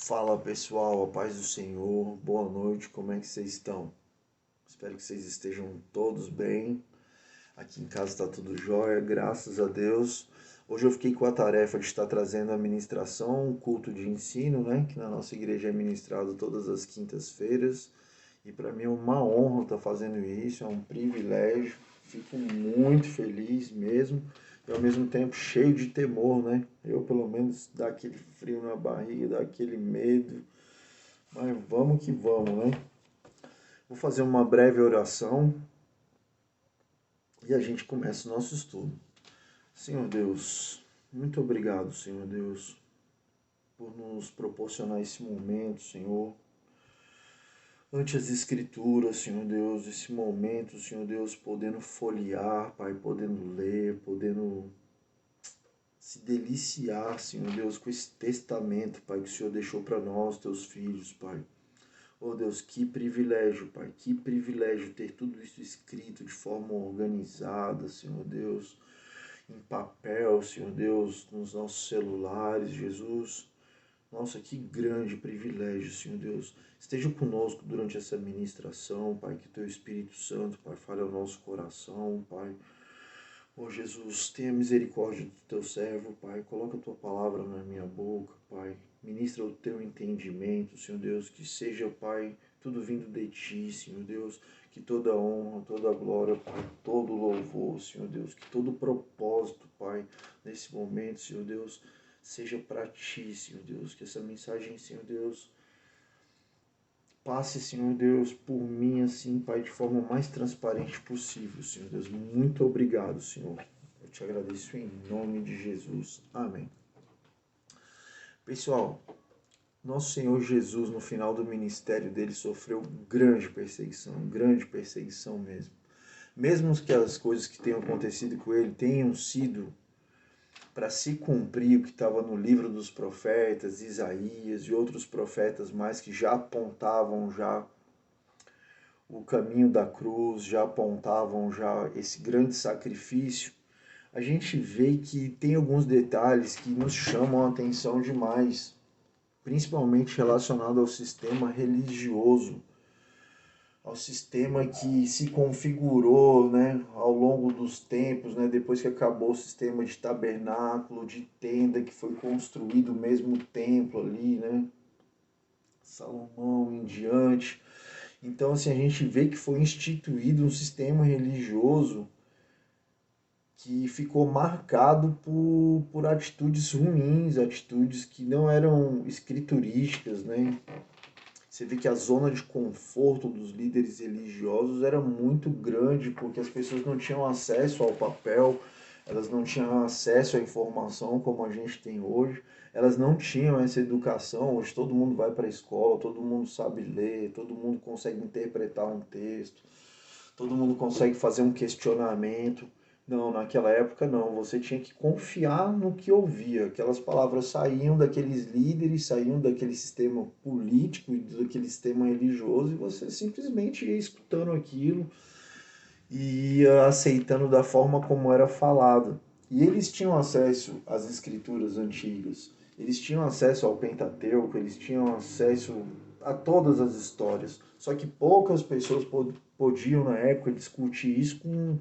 Fala pessoal, a paz do Senhor, boa noite, como é que vocês estão? Espero que vocês estejam todos bem. Aqui em casa está tudo jóia, graças a Deus. Hoje eu fiquei com a tarefa de estar trazendo a ministração, um culto de ensino, né? Que na nossa igreja é ministrado todas as quintas-feiras. E para mim é uma honra estar fazendo isso, é um privilégio. Fico muito feliz mesmo e ao mesmo tempo cheio de temor, né? Eu pelo menos dá aquele frio na barriga, dá aquele medo, mas vamos que vamos, né? Vou fazer uma breve oração e a gente começa o nosso estudo. Senhor Deus, muito obrigado, Senhor Deus, por nos proporcionar esse momento, Senhor. Ante as escrituras, Senhor Deus, esse momento, Senhor Deus, podendo folhear, Pai, podendo ler, podendo se deliciar, Senhor Deus, com esse testamento, Pai, que o Senhor deixou para nós, teus filhos, Pai. Oh Deus, que privilégio, Pai, que privilégio ter tudo isso escrito de forma organizada, Senhor Deus, em papel, Senhor Deus, nos nossos celulares, Jesus. Nossa, que grande privilégio, Senhor Deus. Esteja conosco durante essa ministração, Pai, que Teu Espírito Santo, Pai, fale ao nosso coração, Pai. Oh Jesus, tenha misericórdia do Teu servo, Pai. Coloca a Tua palavra na minha boca, Pai. Ministra o Teu entendimento, Senhor Deus. Que seja, Pai, tudo vindo de Ti, Senhor Deus. Que toda honra, toda glória, Pai, todo louvor, Senhor Deus. Que todo propósito, Pai, nesse momento, Senhor Deus, seja para Ti, Senhor Deus. Que essa mensagem, Senhor Deus, passe, Senhor Deus, por mim, assim, Pai, de forma mais transparente possível, Senhor Deus. Muito obrigado, Senhor. Eu te agradeço em nome de Jesus. Amém. Pessoal, nosso Senhor Jesus, no final do ministério dele, sofreu grande perseguição mesmo. Mesmo que as coisas que tenham acontecido com ele tenham sido para se cumprir o que estava no livro dos profetas, Isaías e outros profetas mais que já apontavam já o caminho da cruz, já apontavam já esse grande sacrifício, a gente vê que tem alguns detalhes que nos chamam a atenção demais, principalmente relacionado ao sistema religioso, ao sistema que se configurou, né, ao longo dos tempos, né, depois que acabou o sistema de tabernáculo, de tenda, que foi construído o mesmo templo ali, né, Salomão em diante. Então, assim, a gente vê que foi instituído um sistema religioso que ficou marcado por atitudes ruins, atitudes que não eram escriturísticas, né? Você vê que a zona de conforto dos líderes religiosos era muito grande, porque as pessoas não tinham acesso ao papel, elas não tinham acesso à informação como a gente tem hoje, elas não tinham essa educação. Hoje todo mundo vai para a escola, todo mundo sabe ler, todo mundo consegue interpretar um texto, todo mundo consegue fazer um questionamento. Não, naquela época não, você tinha que confiar no que ouvia. Aquelas palavras saíam daqueles líderes, saíam daquele sistema político e daquele sistema religioso, e você simplesmente ia escutando aquilo e ia aceitando da forma como era falado. E eles tinham acesso às escrituras antigas, eles tinham acesso ao Pentateuco, eles tinham acesso a todas as histórias. Só que poucas pessoas podiam na época discutir isso com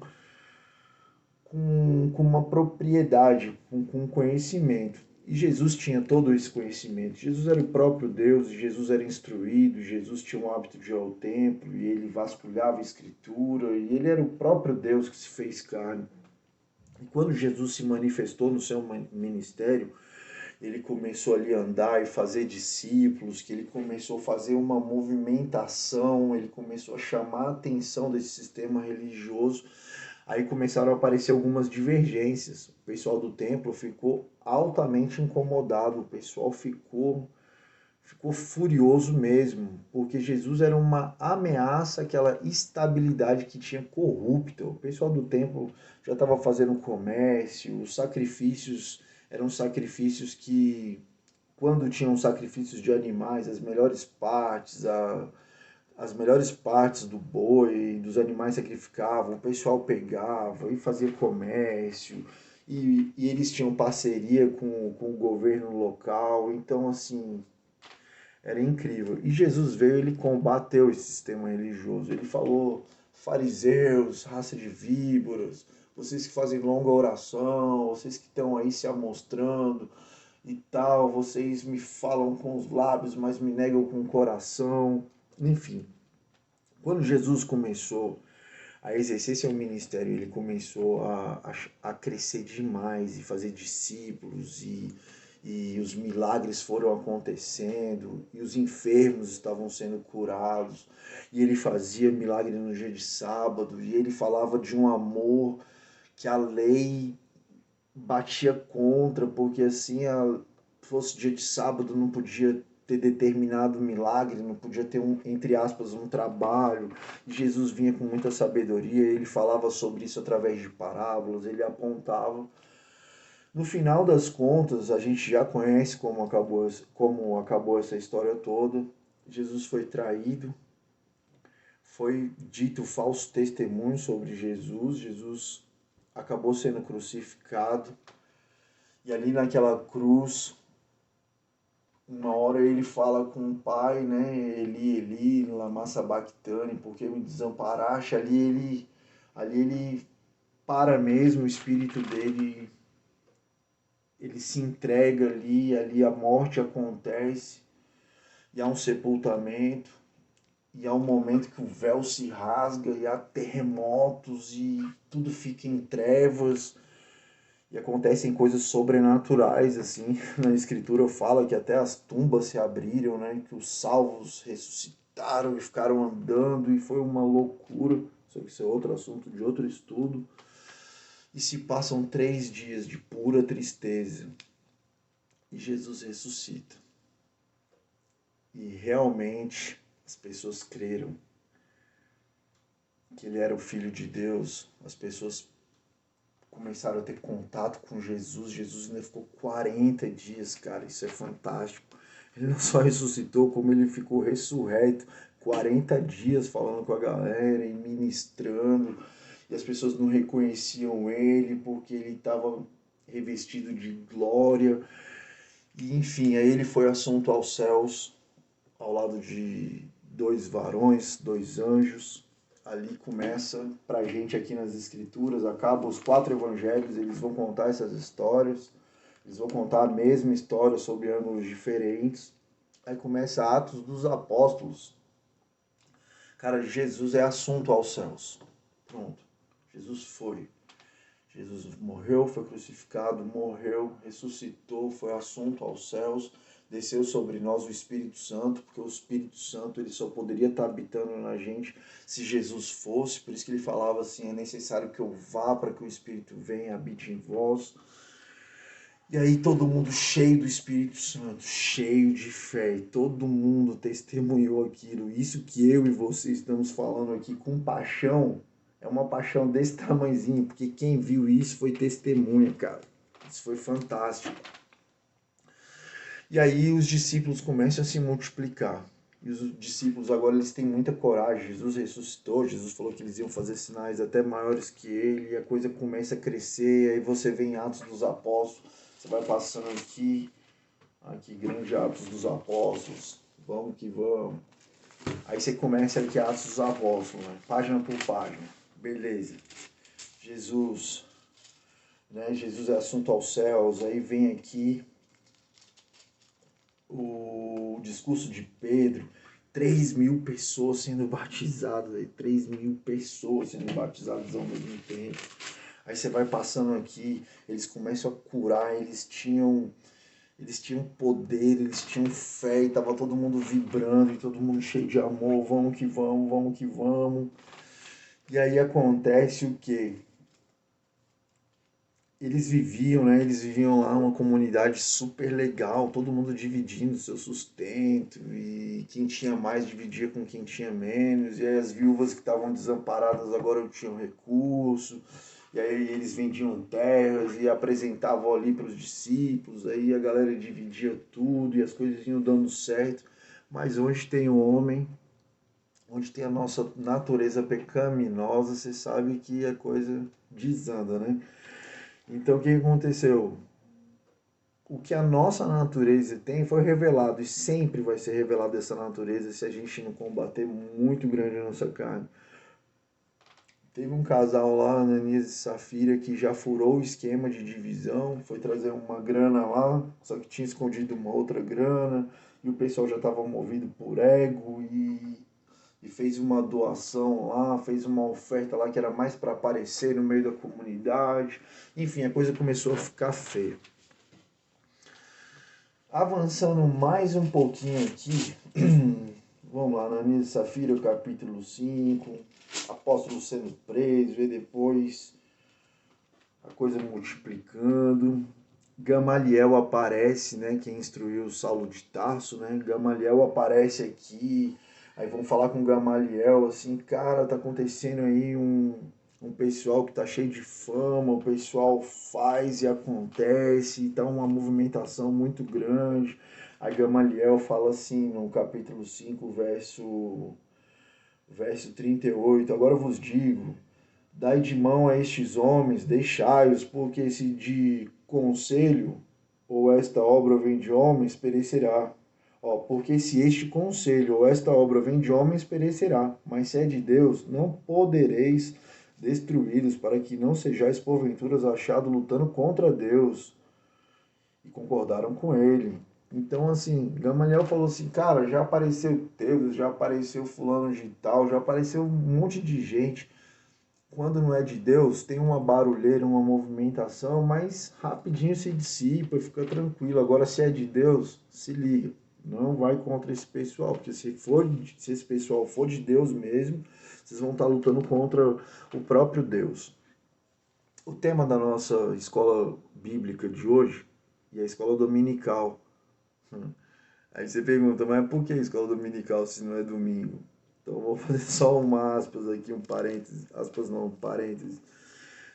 uma propriedade, com conhecimento. E Jesus tinha todo esse conhecimento. Jesus era o próprio Deus, Jesus era instruído, Jesus tinha o hábito de ir ao templo, e ele vasculhava a escritura, e ele era o próprio Deus que se fez carne. E quando Jesus se manifestou no seu ministério, ele começou ali a andar e fazer discípulos, que ele começou a fazer uma movimentação, ele começou a chamar a atenção desse sistema religioso. Aí começaram a aparecer algumas divergências. O pessoal do templo ficou altamente incomodado, o pessoal ficou furioso mesmo, porque Jesus era uma ameaça àquela estabilidade que tinha corrupta. O pessoal do templo já estava fazendo comércio, os sacrifícios eram sacrifícios que, quando tinham sacrifícios de animais, as melhores partes do boi, dos animais sacrificavam, o pessoal pegava e fazia comércio, e eles tinham parceria com o governo local. Então, assim, Era incrível. E Jesus veio, ele combateu esse sistema religioso. Ele falou: fariseus, raça de víboras, vocês que fazem longa oração, vocês que estão aí se amostrando e tal, vocês me falam com os lábios, mas me negam com o coração. Enfim, quando Jesus começou a exercer seu ministério, ele começou a crescer demais e fazer discípulos, e os milagres foram acontecendo, e os enfermos estavam sendo curados, e ele fazia milagre no dia de sábado, e ele falava de um amor que a lei batia contra, porque assim, fosse dia de sábado não podia ter determinado milagre, não podia ter entre aspas, um trabalho. E Jesus vinha com muita sabedoria, ele falava sobre isso através de parábolas, ele apontava. No final das contas, a gente já conhece como acabou essa história toda. Jesus foi traído, foi dito falso testemunho sobre Jesus, Jesus acabou sendo crucificado, e ali naquela cruz, uma hora ele fala com o pai, né? Eli, Eli, lama sabachthani, porque me desamparaste. Ali ele para mesmo, o espírito dele, ele se entrega ali a morte acontece, e há um sepultamento, e há um momento que o véu se rasga, e há terremotos, e tudo fica em trevas, e acontecem coisas sobrenaturais, assim. Na escritura fala que até as tumbas se abriram, né? Que os salvos ressuscitaram e ficaram andando, e foi uma loucura. Isso é outro assunto de outro estudo. E se passam 3 dias de pura tristeza, e Jesus ressuscita. E realmente as pessoas creram que ele era o Filho de Deus. As pessoas começaram a ter contato com Jesus. Jesus ainda ficou 40 dias, cara, isso é fantástico. Ele não só ressuscitou, como ele ficou ressurreto 40 dias falando com a galera e ministrando. E as pessoas não reconheciam ele porque ele estava revestido de glória. E enfim, aí ele foi assunto aos céus, ao lado de 2 varões, 2 anjos. Ali começa pra gente aqui nas escrituras, acaba os 4 evangelhos, eles vão contar essas histórias, eles vão contar a mesma história sob ângulos diferentes. Aí começa Atos dos Apóstolos. Cara, Jesus é assunto aos céus. Pronto. Jesus foi. Jesus morreu, foi crucificado, morreu, ressuscitou, foi assunto aos céus. Desceu sobre nós o Espírito Santo, porque o Espírito Santo ele só poderia estar habitando na gente se Jesus fosse. Por isso que ele falava assim, é necessário que eu vá para que o Espírito venha e habite em vós. E aí todo mundo cheio do Espírito Santo, cheio de fé, e todo mundo testemunhou aquilo. Isso que eu e você estamos falando aqui com paixão, é uma paixão desse tamanhozinho, porque quem viu isso foi testemunha, cara. Isso foi fantástico. E aí os discípulos começam a se multiplicar. E os discípulos agora eles têm muita coragem. Jesus ressuscitou, Jesus falou que eles iam fazer sinais até maiores que ele, e a coisa começa a crescer. Aí você vê em Atos dos Apóstolos, você vai passando aqui, grande Atos dos Apóstolos, vamos que vamos. Aí você começa aqui Atos dos Apóstolos, né? Página por página, beleza. Jesus, né? Jesus é assunto aos céus, aí vem aqui o discurso de Pedro, 3.000 pessoas sendo batizadas, 3.000 pessoas sendo batizadas ao mesmo tempo. Aí você vai passando aqui, eles começam a curar, eles tinham poder, eles tinham fé, e tava todo mundo vibrando, e todo mundo cheio de amor, vamos que vamos, vamos que vamos. E aí acontece o quê? Eles viviam, né? Eles viviam lá uma comunidade super legal, todo mundo dividindo seu sustento, e quem tinha mais dividia com quem tinha menos, e aí as viúvas que estavam desamparadas agora tinham recurso, e aí eles vendiam terras e apresentavam ali para os discípulos, aí a galera dividia tudo e as coisas iam dando certo. Mas onde tem o homem, onde tem a nossa natureza pecaminosa, você sabe que a coisa desanda, né? Então o que aconteceu? o que a nossa natureza tem foi revelado e sempre vai ser revelado essa natureza se a gente não combater muito grande a nossa carne. Teve um casal lá, Ananias e Safira, que já furou o esquema de divisão, foi trazer uma grana lá, só que tinha escondido uma outra grana, e o pessoal já estava movido por ego e fez uma doação lá, fez uma oferta lá que era mais para aparecer no meio da comunidade. Enfim, a coisa começou a ficar feia. Avançando mais um pouquinho aqui, vamos lá, Ananias e Safira, capítulo 5, apóstolo sendo preso, e depois a coisa multiplicando. Gamaliel aparece, né, quem instruiu Saulo de Tarso, né, Gamaliel aparece aqui, aí vão falar com Gamaliel, assim, cara, tá acontecendo aí um pessoal que tá cheio de fama, o pessoal faz e acontece, tá uma movimentação muito grande. Aí Gamaliel fala assim, no capítulo 5, verso 38, agora vos digo, dai de mão a estes homens, deixai-os, porque se de conselho ou esta obra vem de homens, perecerá. Porque se este conselho ou esta obra vem de homens, perecerá. Mas se é de Deus, não podereis destruí-los, para que não sejais porventura achados lutando contra Deus. E concordaram com ele. Então, assim, Gamaliel falou assim, cara, já apareceu Deus, já apareceu fulano de tal, já apareceu um monte de gente. Quando não é de Deus, tem uma barulheira, uma movimentação, mas rapidinho se dissipa, fica tranquilo. Agora, se é de Deus, se liga. Não vai contra esse pessoal, porque se esse pessoal for de Deus mesmo, vocês vão estar lutando contra o próprio Deus. O tema da nossa escola bíblica de hoje é a escola dominical. Aí você pergunta, mas por que escola dominical se não é domingo? Então eu vou fazer só uma aspas aqui, um parênteses. Aspas não, parênteses.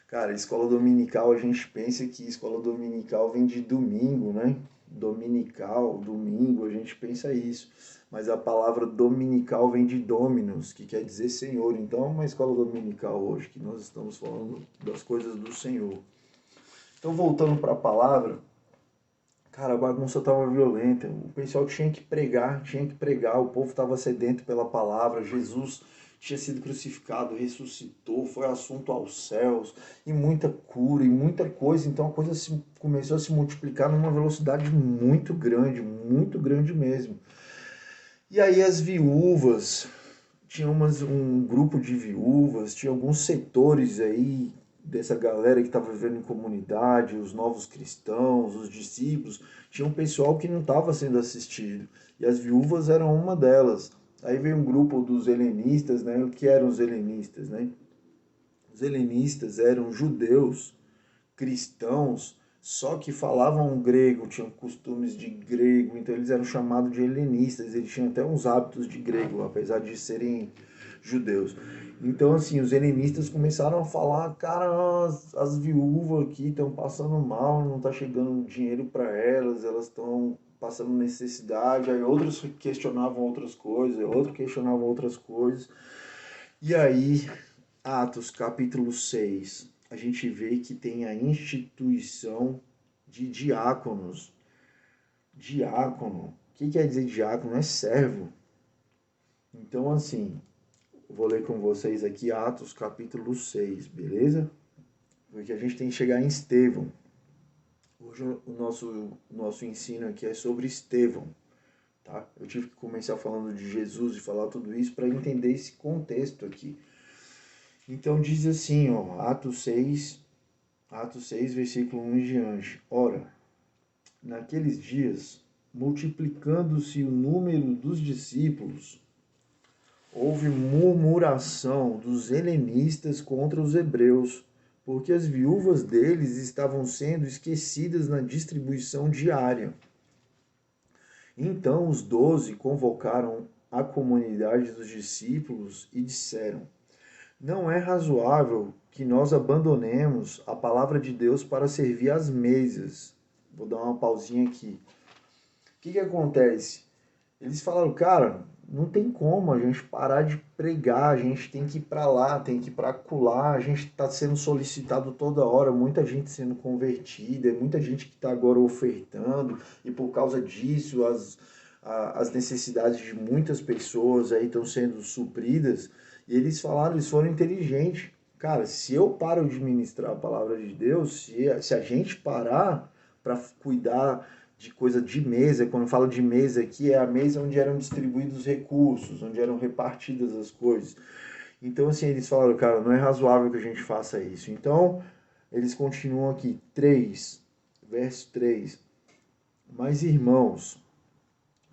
Cara, escola dominical, a gente pensa que escola dominical vem de domingo, né? Dominical, domingo, a gente pensa isso. Mas a palavra dominical vem de dominus, que quer dizer Senhor. Então é uma escola dominical hoje, que nós estamos falando das coisas do Senhor. Então voltando para a palavra, cara, a bagunça estava violenta. O pessoal tinha que pregar. O povo estava sedento pela palavra. Jesus tinha sido crucificado, ressuscitou, foi assunto aos céus, e muita cura, e muita coisa. Então a coisa começou a se multiplicar numa velocidade muito grande mesmo. E aí as viúvas, tinha um grupo de viúvas, tinha alguns setores aí dessa galera que estava vivendo em comunidade, os novos cristãos, os discípulos, tinha um pessoal que não estava sendo assistido, e as viúvas eram uma delas. Aí veio um grupo dos helenistas, né? O que eram os helenistas, né? Os helenistas eram judeus, cristãos, só que falavam grego, tinham costumes de grego, então eles eram chamados de helenistas, eles tinham até uns hábitos de grego, apesar de serem judeus. Então, assim, os helenistas começaram a falar, cara, as viúvas aqui estão passando mal, não está chegando dinheiro para elas, elas estão passando necessidade. Aí outros questionavam outras coisas, outros questionavam outras coisas. E aí, Atos capítulo 6, a gente vê que tem a instituição de diáconos. Diácono, o que quer dizer diácono? É servo. Então, assim, vou ler com vocês aqui Atos capítulo 6, beleza? Porque a gente tem que chegar em Estevão. Hoje o nosso ensino aqui é sobre Estevão. Tá? Eu tive que começar falando de Jesus e falar tudo isso para entender esse contexto aqui. Então diz assim, ó, Atos 6, versículo 1 em diante. Ora, naqueles dias, multiplicando-se o número dos discípulos, houve murmuração dos helenistas contra os hebreus, porque as viúvas deles estavam sendo esquecidas na distribuição diária. Então os 12 convocaram a comunidade dos discípulos e disseram: não é razoável que nós abandonemos a palavra de Deus para servir às mesas. Vou dar uma pausinha aqui. O que acontece? Eles falaram, cara, não tem como a gente parar de pregar, a gente tem que ir para lá, tem que ir para acolá, a gente está sendo solicitado toda hora, muita gente sendo convertida, muita gente que está agora ofertando, e por causa disso as necessidades de muitas pessoas aí estão sendo supridas, e eles falaram, eles foram inteligentes. Cara, se eu paro de ministrar a palavra de Deus, se a gente parar para cuidar de coisa de mesa, quando eu falo de mesa aqui, é a mesa onde eram distribuídos os recursos, onde eram repartidas as coisas. Então, assim, eles falaram, cara, não é razoável que a gente faça isso. Então, eles continuam aqui, 3, verso 3. Mas, irmãos,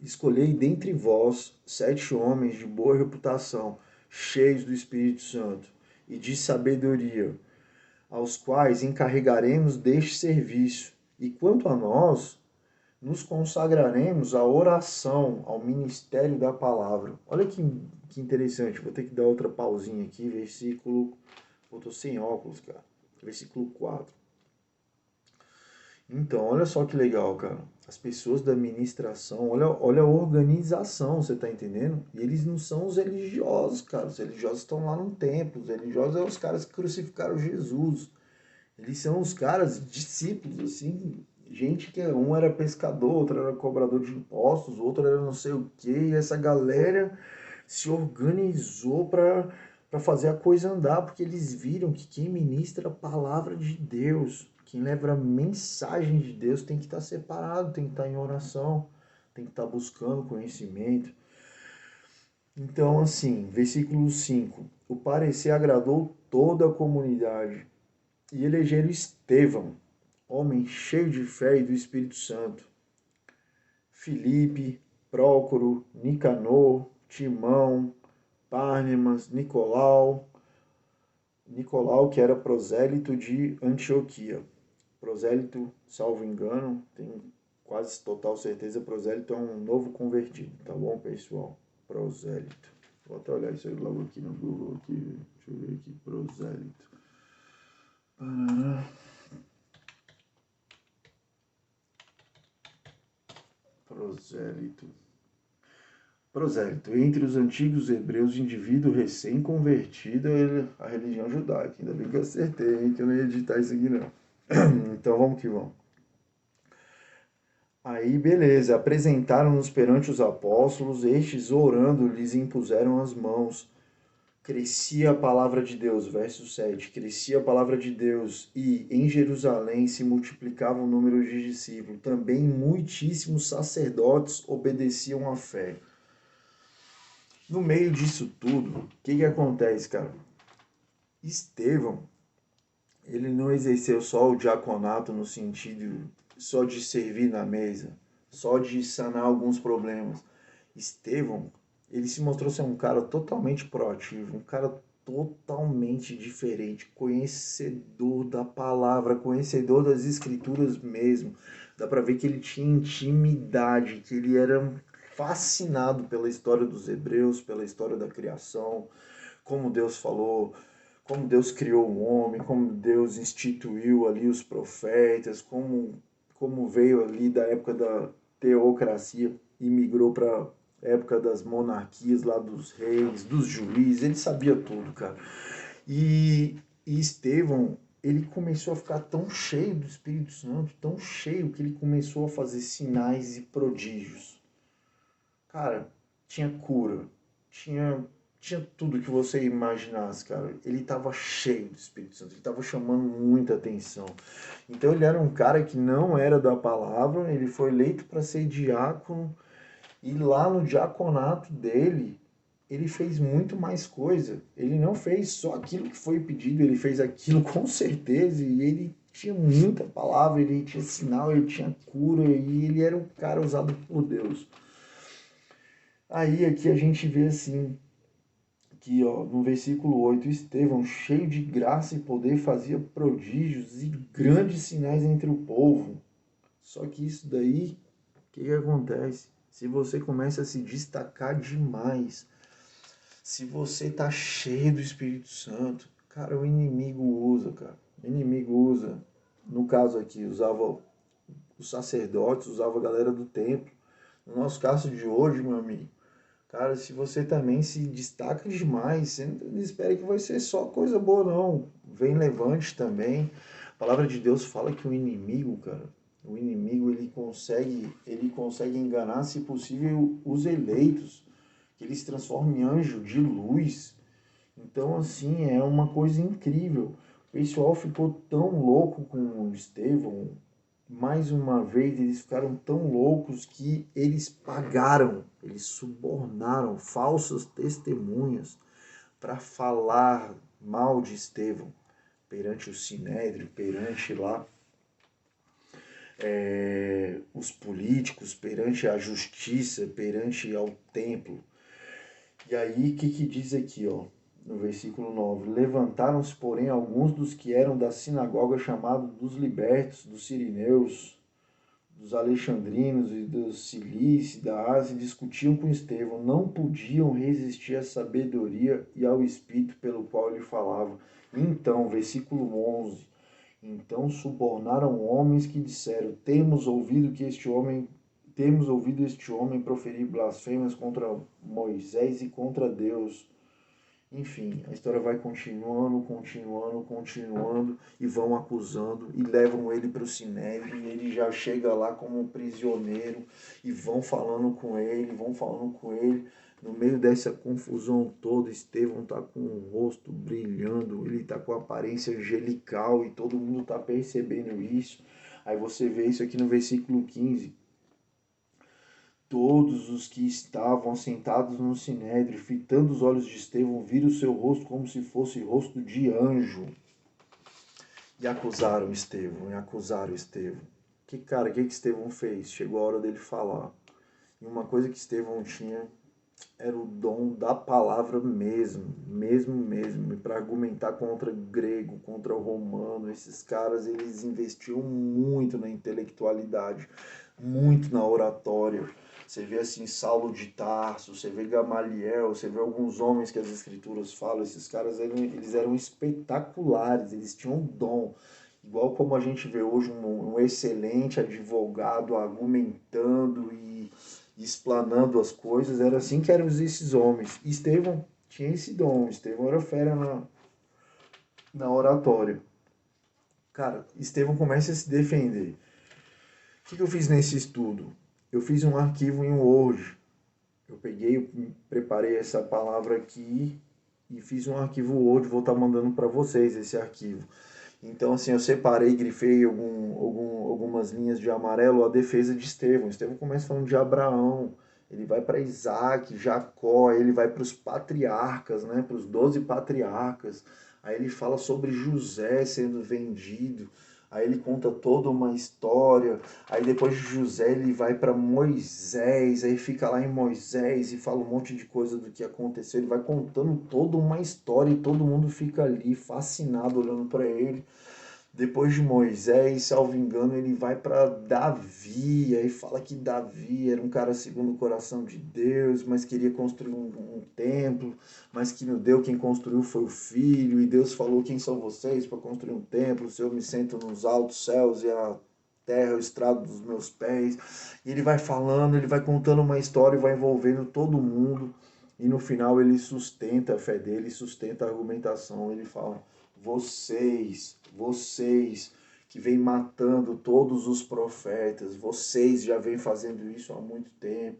escolhei dentre vós 7 homens de boa reputação, cheios do Espírito Santo e de sabedoria, aos quais encarregaremos deste serviço. E quanto a nós, nos consagraremos à oração, ao ministério da palavra. Olha que interessante, vou ter que dar outra pausinha aqui, versículo... Eu tô sem óculos, cara. Versículo 4. Então, olha só que legal, cara. As pessoas da administração, olha a organização, você tá entendendo? E eles não são os religiosos, cara. Os religiosos estão lá no templo. Os religiosos são os caras que crucificaram Jesus. Eles são os caras, discípulos, assim, gente que um era pescador, outro era cobrador de impostos, outro era não sei o quê, e essa galera se organizou para fazer a coisa andar, porque eles viram que quem ministra a palavra de Deus, quem leva a mensagem de Deus tem que estar separado, tem que estar em oração, tem que estar buscando conhecimento. Então, assim, versículo 5, o parecer agradou toda a comunidade, e elegeram Estevão, homem cheio de fé e do Espírito Santo, Filipe, Prócoro, Nicanor, Timão, Párnemas, Nicolau, que era prosélito de Antioquia. Prosélito, salvo engano, tenho quase total certeza, prosélito é um novo convertido, tá bom, pessoal? Prosélito. Vou até olhar isso aí logo aqui no Google, aqui. Deixa eu ver aqui, prosélito. Prosélito. Prosélito. Entre os antigos hebreus, indivíduo recém-convertido à religião judaica. Ainda bem que eu acertei, hein? Que eu não ia editar isso aqui, não. Então vamos que vamos. Aí, beleza. Apresentaram-nos perante os apóstolos, estes, orando, lhes impuseram as mãos. Crescia a palavra de Deus, verso 7, crescia a palavra de Deus e em Jerusalém se multiplicava o número de discípulos. Também muitíssimos sacerdotes obedeciam à fé. No meio disso tudo, o que acontece, cara? Estevão, ele não exerceu só o diaconato no sentido só de servir na mesa, só de sanar alguns problemas. Estevão, ele se mostrou ser um cara totalmente proativo, um cara totalmente diferente, conhecedor da palavra, conhecedor das escrituras mesmo. Dá para ver que ele tinha intimidade, que ele era fascinado pela história dos hebreus, pela história da criação, como Deus falou, como Deus criou o homem, como Deus instituiu ali os profetas, como veio ali da época da teocracia e migrou para época das monarquias lá dos reis, dos juízes, ele sabia tudo, cara. E Estevão, ele começou a ficar tão cheio do Espírito Santo, tão cheio, que ele começou a fazer sinais e prodígios. Cara, tinha cura, tinha tudo que você imaginasse, cara. Ele estava cheio do Espírito Santo, ele estava chamando muita atenção. Então ele era um cara que não era da palavra, ele foi eleito para ser diácono, e lá no diaconato dele, ele fez muito mais coisa. Ele não fez só aquilo que foi pedido, ele fez aquilo com certeza, e ele tinha muita palavra, ele tinha sinal, ele tinha cura, e ele era um cara usado por Deus. Aí aqui a gente vê assim, que ó, no versículo 8, Estevão, cheio de graça e poder, fazia prodígios e grandes sinais entre o povo. Só que isso daí, o que acontece? Se você começa a se destacar demais, se você tá cheio do Espírito Santo, cara, o inimigo usa, cara. O inimigo usa. No caso aqui, usava os sacerdotes, usava a galera do templo. No nosso caso de hoje, meu amigo, Cara, se você também se destaca demais, você não espera que vai ser só coisa boa, não. Vem levante também. A palavra de Deus fala que o inimigo, cara, o inimigo ele consegue enganar, se possível, os eleitos, que ele se transforma em anjo de luz. Então, assim, é uma coisa incrível. O pessoal ficou tão louco com o Estevão, mais uma vez eles ficaram tão loucos que eles pagaram, eles subornaram falsas testemunhas para falar mal de Estevão perante o Sinédrio, perante lá os políticos, perante a justiça, perante ao templo. E aí, o que diz aqui, ó, no versículo 9? Levantaram-se, porém, alguns dos que eram da sinagoga, chamados dos libertos, dos sirineus, dos alexandrinos e dos cilícios, da Ásia, discutiam com Estevão, não podiam resistir à sabedoria e ao espírito pelo qual ele falava. Então, versículo 11, então subornaram homens que disseram, temos ouvido este homem proferir blasfêmias contra Moisés e contra Deus. Enfim, a história vai continuando, e vão acusando, e levam ele para o Sinédrio, e ele já chega lá como um prisioneiro, e vão falando com ele. No meio dessa confusão toda, Estevão está com o rosto brilhando, ele está com a aparência angelical, e todo mundo está percebendo isso. Aí você vê isso aqui no versículo 15. Todos os que estavam sentados no sinédrio, fitando os olhos de Estevão, viram o seu rosto como se fosse rosto de anjo. E acusaram Estevão. Que Estevão fez? Chegou a hora dele falar. E uma coisa que Estevão tinha era o dom da palavra mesmo. E para argumentar contra grego, contra o romano, esses caras, eles investiam muito na intelectualidade, muito na oratória. Você vê assim Saulo de Tarso, você vê Gamaliel, você vê alguns homens que as escrituras falam, esses caras eles eram espetaculares, eles tinham dom. Igual como a gente vê hoje um excelente advogado argumentando e explanando as coisas, era assim que eram esses homens. Estevão tinha esse dom, Estevão era fera na oratória. Cara, Estevão começa a se defender. O que eu fiz nesse estudo? Eu fiz um arquivo em Word. Eu preparei essa palavra aqui e fiz um arquivo Word, vou estar mandando para vocês esse arquivo. Então, assim, eu separei, grifei algumas linhas de amarelo, a defesa de Estevão. Estevão começa falando de Abraão, ele vai para Isaac, Jacó, ele vai para os patriarcas, né, para os 12 patriarcas. Aí ele fala sobre José sendo vendido. Aí ele conta toda uma história. Aí depois de José ele vai para Moisés. Aí fica lá em Moisés e fala um monte de coisa do que aconteceu. Ele vai contando toda uma história e todo mundo fica ali fascinado olhando para ele. Depois de Moisés, salvo engano, ele vai para Davi. Aí fala que Davi era um cara segundo o coração de Deus, mas queria construir um templo, mas que não deu, quem construiu foi o filho. E Deus falou: quem são vocês para construir um templo? O Senhor me senta nos altos céus e a terra é o estrado dos meus pés. E ele vai falando, ele vai contando uma história e vai envolvendo todo mundo. E no final ele sustenta a fé dele, sustenta a argumentação. Ele fala: vocês que vêm matando todos os profetas, vocês já vêm fazendo isso há muito tempo,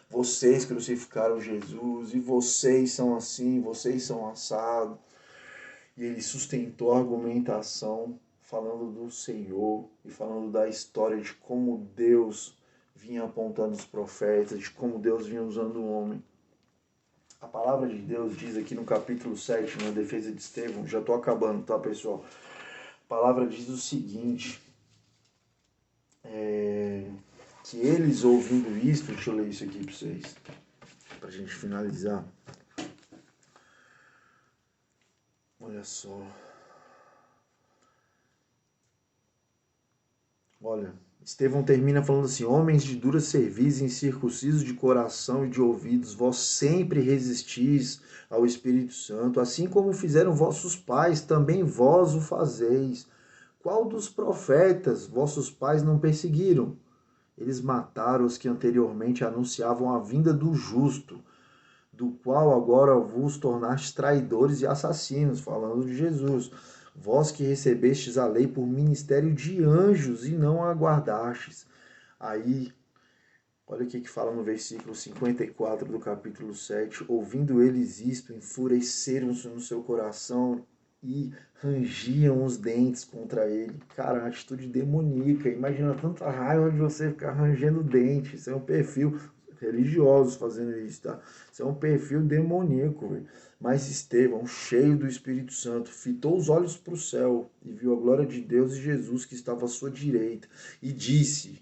vocês crucificaram Jesus, e vocês são assim, vocês são assados. E ele sustentou a argumentação falando do Senhor e falando da história de como Deus vinha apontando os profetas, de como Deus vinha usando o homem. A palavra de Deus diz aqui no capítulo 7, na defesa de Estevão, já estou acabando, tá, pessoal? A palavra diz o seguinte, que eles ouvindo isto, deixa eu ler isso aqui para vocês, para a gente finalizar. Olha só. Olha, Estevão termina falando assim: homens de dura cerviz, incircuncisos de coração e de ouvidos, vós sempre resistis ao Espírito Santo, assim como fizeram vossos pais, também vós o fazeis. Qual dos profetas vossos pais não perseguiram? Eles mataram os que anteriormente anunciavam a vinda do justo, do qual agora vos tornastes traidores e assassinos, falando de Jesus. Vós que recebestes a lei por ministério de anjos e não a guardastes. Aí, olha o que fala no versículo 54 do capítulo 7. Ouvindo eles isto, enfureceram-se no seu coração e rangiam os dentes contra ele. Cara, uma atitude demoníaca. Imagina tanta raiva de você ficar rangendo o dente. Isso é um perfil religioso fazendo isso, tá? Isso é um perfil demoníaco, velho. Mas Estevão, cheio do Espírito Santo, fitou os olhos para o céu e viu a glória de Deus e Jesus que estava à sua direita. E disse,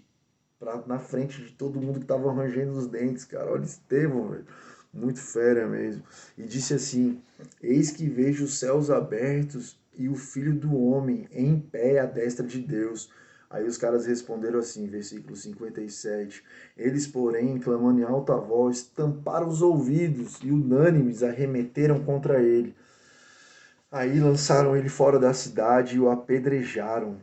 na frente de todo mundo que estava rangendo os dentes, cara, olha Estevão, velho. Muito fera mesmo. E disse assim, eis que vejo os céus abertos e o Filho do Homem em pé à destra de Deus. Aí os caras responderam assim, versículo 57. Eles, porém, clamando em alta voz, tamparam os ouvidos e unânimes arremeteram contra ele. Aí lançaram ele fora da cidade e o apedrejaram.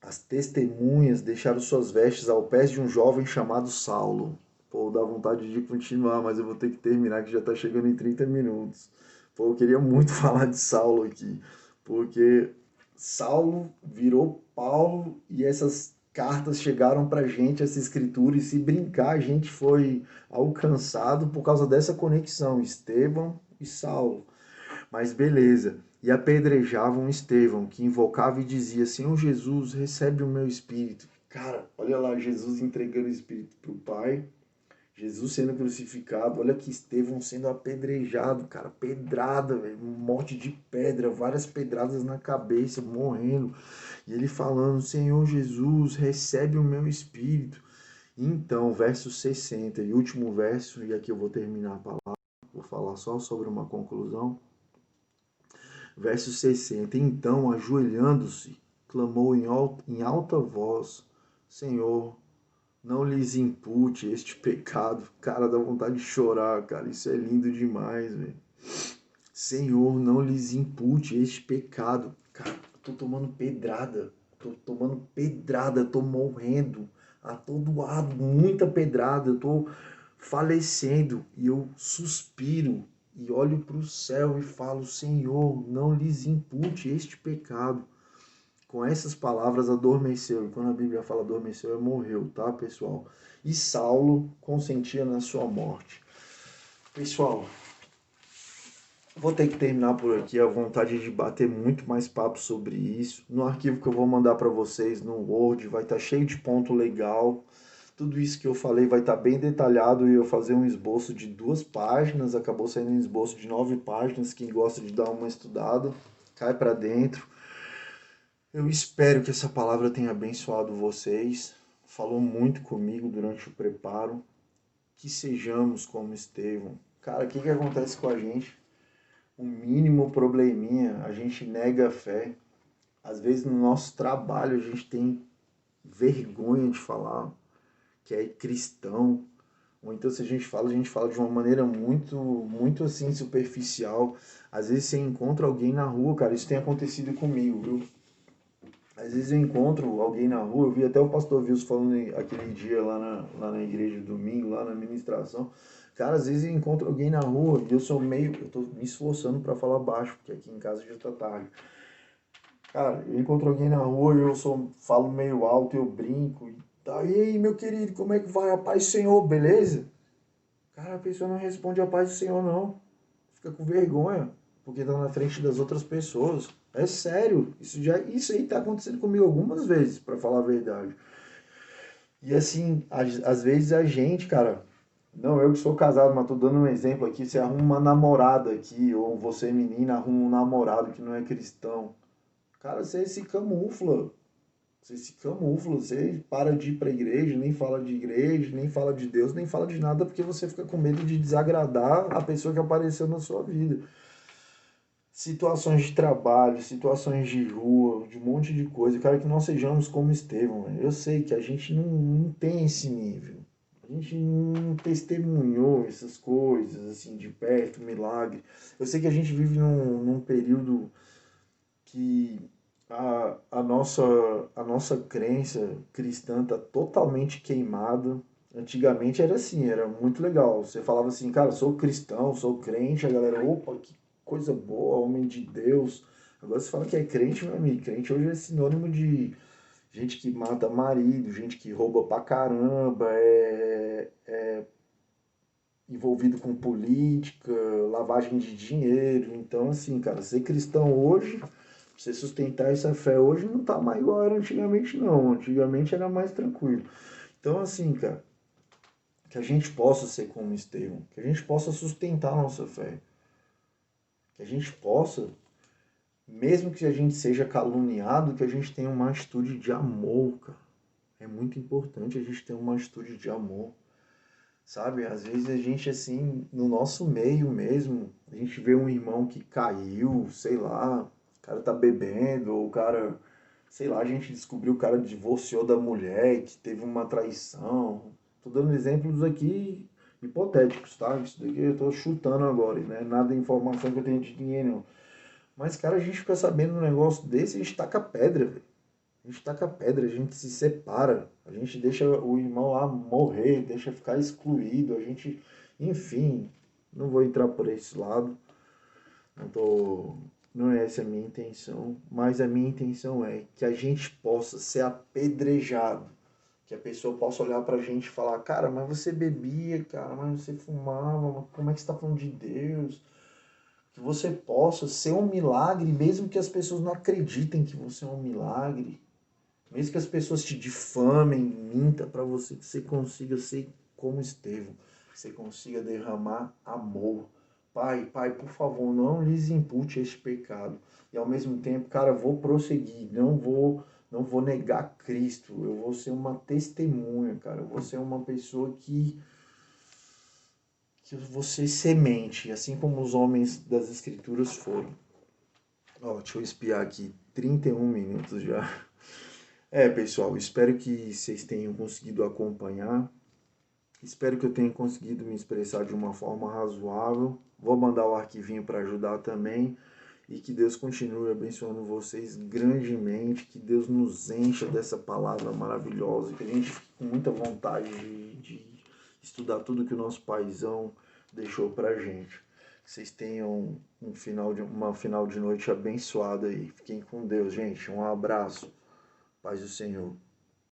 As testemunhas deixaram suas vestes aos pés de um jovem chamado Saulo. Pô, dá vontade de continuar, mas eu vou ter que terminar, que já está chegando em 30 minutos. Pô, eu queria muito falar de Saulo aqui, porque Saulo virou Paulo e essas cartas chegaram pra gente, essa escritura, e se brincar, a gente foi alcançado por causa dessa conexão, Estevão e Saulo. Mas beleza. E apedrejavam Estevão, que invocava e dizia, Senhor Jesus, recebe o meu espírito. Cara, olha lá, Jesus entregando o espírito para o Pai, Jesus sendo crucificado, olha que Estevão sendo apedrejado, cara, pedrada, véio, morte de pedra, várias pedradas na cabeça, morrendo. E ele falando, Senhor Jesus, recebe o meu espírito. Então, verso 60 e último verso, e aqui eu vou terminar a palavra, vou falar só sobre uma conclusão. Verso 60. Então, ajoelhando-se, clamou em alta voz, Senhor, não lhes impute este pecado. Cara, dá vontade de chorar, cara. Isso é lindo demais, velho. Senhor, não lhes impute este pecado. Cara, eu tô tomando pedrada. Tô morrendo. A todo lado, muita pedrada. Eu tô falecendo e eu suspiro e olho para o céu e falo, Senhor, não lhes impute este pecado. Com essas palavras adormeceu. E quando a Bíblia fala adormeceu, é morreu, tá, pessoal? E Saulo consentia na sua morte. Pessoal, vou ter que terminar por aqui. A vontade de bater muito mais papo sobre isso. No arquivo que eu vou mandar para vocês no Word, vai estar cheio de ponto legal. Tudo isso que eu falei vai estar bem detalhado e eu fazer um esboço de 2 páginas. Acabou saindo um esboço de 9 páginas. Quem gosta de dar uma estudada, cai para dentro. Eu espero que essa palavra tenha abençoado vocês. Falou muito comigo durante o preparo. Que sejamos como Estevão. Cara, o que acontece com a gente? O mínimo probleminha, a gente nega a fé. Às vezes no nosso trabalho a gente tem vergonha de falar que é cristão. Ou então se a gente fala de uma maneira muito assim superficial. Às vezes você encontra alguém na rua, cara, isso tem acontecido comigo, viu? Às vezes eu encontro alguém na rua, eu vi até o pastor Wilson falando aquele dia lá na igreja, domingo, lá na ministração. Cara, às vezes eu encontro alguém na rua e eu tô me esforçando para falar baixo, porque aqui em casa já tá tarde. Cara, eu encontro alguém na rua e falo meio alto, eu brinco. E tá, e aí, meu querido, como é que vai? A paz do Senhor, beleza? Cara, a pessoa não responde a paz do Senhor, não. Fica com vergonha, porque tá na frente das outras pessoas. É sério, isso aí tá acontecendo comigo algumas vezes, para falar a verdade. E assim, às vezes a gente, cara, não, eu que sou casado, mas tô dando um exemplo aqui, você arruma uma namorada aqui, ou você menina arruma um namorado que não é cristão. Cara, você para de ir pra igreja, nem fala de igreja, nem fala de Deus, nem fala de nada, porque você fica com medo de desagradar a pessoa que apareceu na sua vida. Situações de trabalho, situações de rua, de um monte de coisa. Eu quero que nós sejamos como Estevão. Né? Eu sei que a gente não tem esse nível. A gente não testemunhou essas coisas, assim, de perto, milagre. Eu sei que a gente vive num período que a nossa crença cristã está totalmente queimada. Antigamente era assim, era muito legal. Você falava assim, cara, sou cristão, sou crente, a galera, opa, que coisa boa, homem de Deus. Agora você fala que é crente, meu amigo. Crente hoje é sinônimo de gente que mata marido, gente que rouba pra caramba, é envolvido com política, lavagem de dinheiro. Então, assim, cara, ser cristão hoje, você sustentar essa fé hoje não tá mais igual era antigamente, não. Antigamente era mais tranquilo. Então, assim, cara, que a gente possa ser como Estevão, que a gente possa sustentar a nossa fé, que a gente possa, mesmo que a gente seja caluniado, que a gente tenha uma atitude de amor, cara. É muito importante a gente ter uma atitude de amor, sabe? Às vezes a gente, assim, no nosso meio mesmo, a gente vê um irmão que caiu, sei lá, o cara tá bebendo, ou o cara, sei lá, a gente descobriu que o cara divorciou da mulher, que teve uma traição. Tô dando exemplos aqui hipotéticos, tá? Isso daqui eu tô chutando agora, né? Nada de informação que eu tenho de ninguém, não. Mas, cara, a gente fica sabendo um negócio desse, a gente taca pedra, velho. A gente taca pedra, a gente se separa, a gente deixa o irmão lá morrer, deixa ficar excluído, a gente, enfim, não vou entrar por esse lado, não tô, não é essa a minha intenção, mas a minha intenção é que a gente possa ser apedrejado, que a pessoa possa olhar pra gente e falar, cara, mas você bebia, cara, mas você fumava, mas como é que você tá falando de Deus? Que você possa ser um milagre, mesmo que as pessoas não acreditem que você é um milagre, mesmo que as pessoas te difamem, minta para você, que você consiga ser como Estevão, que você consiga derramar amor. Pai, Pai, por favor, não lhes impute este pecado. E ao mesmo tempo, cara, vou prosseguir, não vou negar Cristo. Eu vou ser uma testemunha, cara. Eu vou ser uma pessoa que vou ser semente, assim como os homens das escrituras foram. Ó, deixa eu espiar aqui, 31 minutos já. Pessoal, espero que vocês tenham conseguido acompanhar. Espero que eu tenha conseguido me expressar de uma forma razoável. Vou mandar o arquivinho para ajudar também. E que Deus continue abençoando vocês grandemente. Que Deus nos encha dessa palavra maravilhosa. Que a gente fique com muita vontade de estudar tudo que o nosso paizão deixou para gente. Que vocês tenham uma final de noite abençoada aí. Fiquem com Deus, gente. Um abraço. Paz do Senhor.